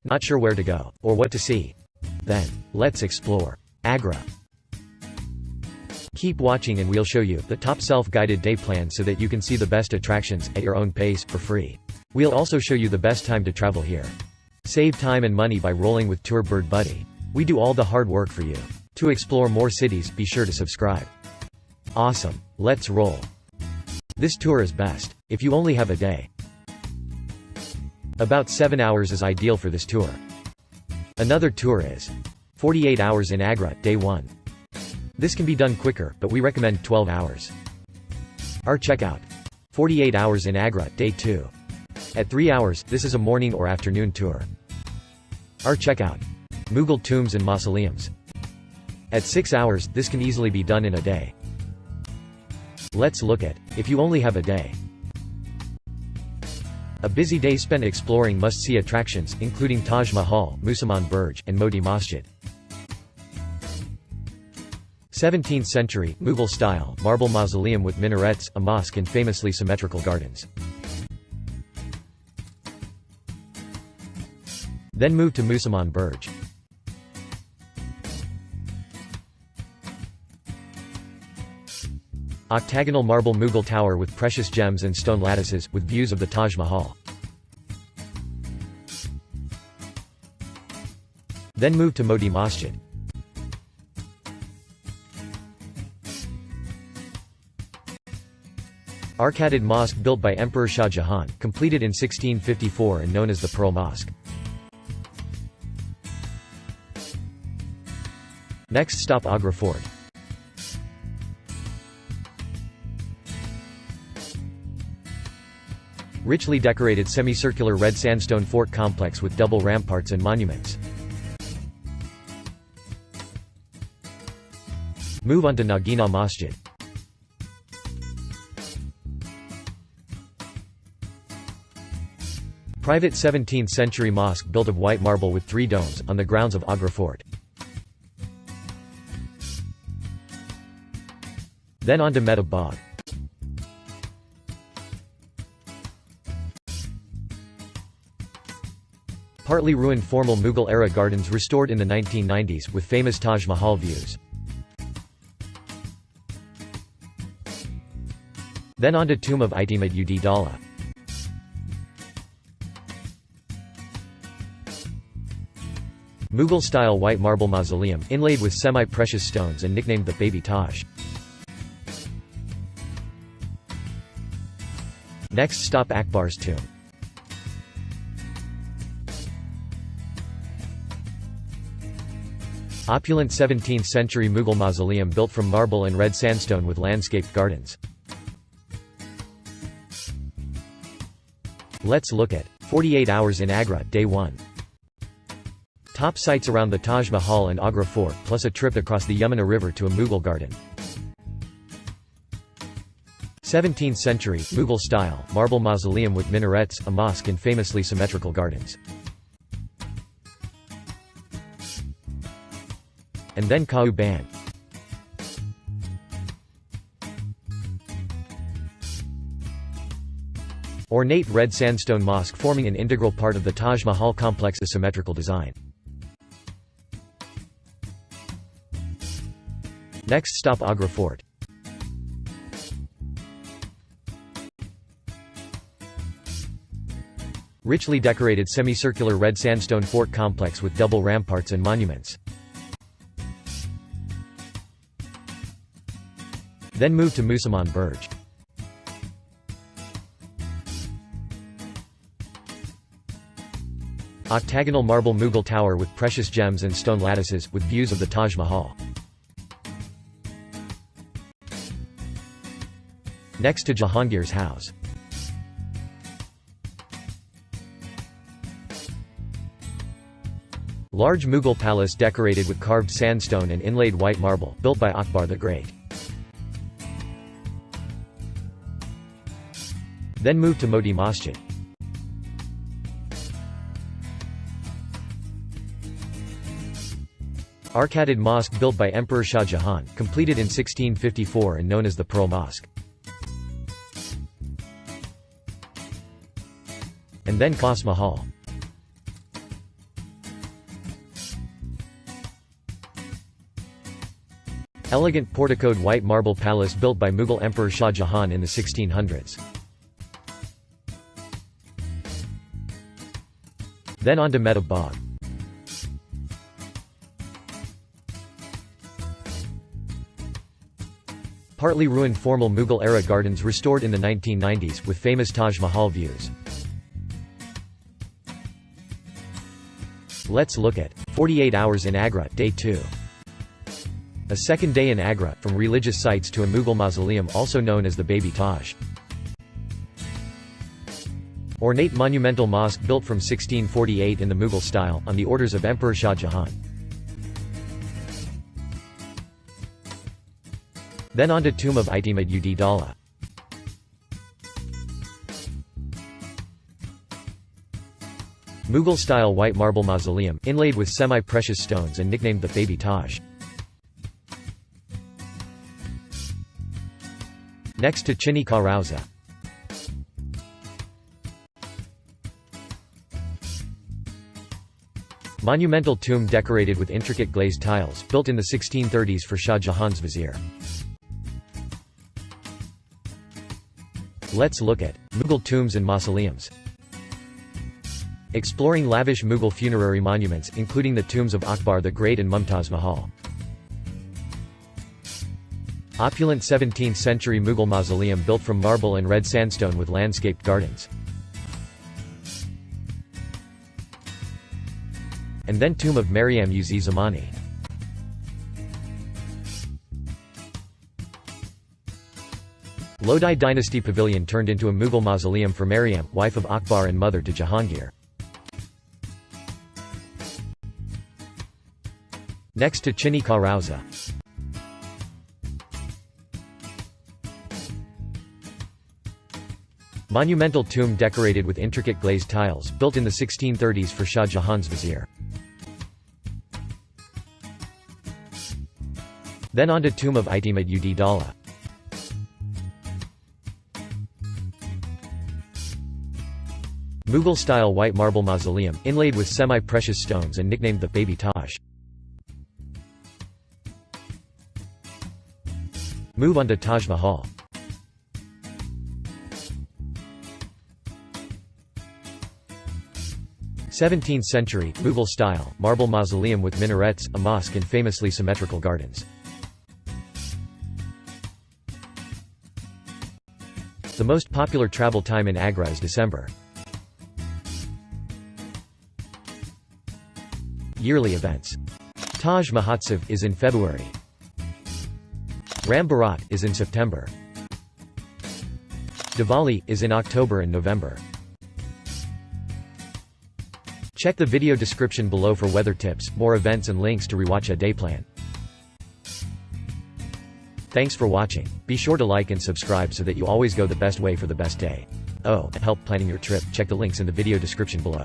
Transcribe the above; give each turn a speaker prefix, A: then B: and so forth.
A: Not sure where to go, or what to see? Then, let's explore Agra. Keep watching and we'll show you the top self-guided day plan so that you can see the best attractions at your own pace for free. We'll also show you the best time to travel here. Save time and money by rolling with Tour Bird Buddy. We do all the hard work for you. To explore more cities, be sure to subscribe. Awesome. Let's roll. This tour is best if you only have a day. About 7 hours is ideal for this tour. Another tour is 48 hours in Agra, day 1. This can be done quicker, but we recommend 12 hours. Our checkout: 48 hours in Agra, day 2. At 3 hours, this is a morning or afternoon tour. Our checkout: Mughal tombs and mausoleums. At 6 hours, this can easily be done in a day. Let's look at if you only have a day. A busy day spent exploring must-see attractions, including Taj Mahal, Musamman Burj, and Modi Masjid. 17th century, Mughal-style, marble mausoleum with minarets, a mosque and famously symmetrical gardens. Then move to Musamman Burj. Octagonal marble Mughal tower with precious gems and stone lattices, with views of the Taj Mahal. Then move to Modi Masjid. Arcaded mosque built by Emperor Shah Jahan, completed in 1654 and known as the Pearl Mosque. Next stop Agra Fort. Richly decorated semicircular red sandstone fort complex with double ramparts and monuments. Move on to Nagina Masjid. Private 17th century mosque built of white marble with 3 domes, on the grounds of Agra Fort. Then on to Mehtab Bagh. Partly ruined formal Mughal-era gardens restored in the 1990s, with famous Taj Mahal views. Then on to Tomb of Itimad-ud-Daula. Mughal-style white marble mausoleum, inlaid with semi-precious stones and nicknamed the Baby Taj. Next stop Akbar's tomb. Opulent 17th century Mughal mausoleum built from marble and red sandstone with landscaped gardens. Let's look at 48 hours in Agra, day 1. Top sights around the Taj Mahal and Agra Fort, plus a trip across the Yamuna River to a Mughal garden. 17th century, Mughal-style, marble mausoleum with minarets, a mosque and famously symmetrical gardens. And then Kau Ban. Ornate red sandstone mosque forming an integral part of the Taj Mahal complex's symmetrical design. Next stop Agra Fort. Richly decorated semicircular red sandstone fort complex with double ramparts and monuments. Then move to Musamman Burj. Octagonal marble Mughal tower with precious gems and stone lattices, with views of the Taj Mahal. Next to Jahangir's house. Large Mughal palace decorated with carved sandstone and inlaid white marble, built by Akbar the Great. Then move to Modi Masjid. Arcaded mosque built by Emperor Shah Jahan, completed in 1654 and known as the Pearl Mosque. And then Taj Mahal. Elegant porticoed white marble palace built by Mughal Emperor Shah Jahan in the 1600s. Then on to Mehtab Bagh. Partly ruined formal Mughal-era gardens restored in the 1990s, with famous Taj Mahal views. Let's look at 48 Hours in Agra, Day 2. A second day in Agra, from religious sites to a Mughal mausoleum also known as the Baby Taj. Ornate monumental mosque built from 1648 in the Mughal style, on the orders of Emperor Shah Jahan. Then on to tomb of Itimad-ud-Daula. Mughal-style white marble mausoleum, inlaid with semi-precious stones and nicknamed the Baby Taj. Next to Chini Ka Rauza. Monumental tomb decorated with intricate glazed tiles, built in the 1630s for Shah Jahan's vizier. Let's look at Mughal tombs and mausoleums. Exploring lavish Mughal funerary monuments, including the tombs of Akbar the Great and Mumtaz Mahal. Opulent 17th-century Mughal mausoleum built from marble and red sandstone with landscaped gardens. And then tomb of Maryam-uz-Zamani. Lodi dynasty pavilion turned into a Mughal mausoleum for Maryam, wife of Akbar and mother to Jahangir. Next to Chini Ka Rauza. Monumental tomb decorated with intricate glazed tiles, built in the 1630s for Shah Jahan's vizier. Then on to tomb of Itimad-ud-Daula. Mughal-style white marble mausoleum, inlaid with semi-precious stones and nicknamed the Baby Taj. Move on to Taj Mahal. th century, Mughal-style, marble mausoleum with minarets, a mosque and famously symmetrical gardens. The most popular travel time in Agra is December. Yearly events. Taj Mahotsav is in February. Ram Bharat is in September. Diwali is in October and November. Check the video description below for weather tips, more events and links to rewatch a day plan. Thanks for watching. Be sure to like and subscribe so that you always go the best way for the best day. Oh, and help planning your trip, check the links in the video description below.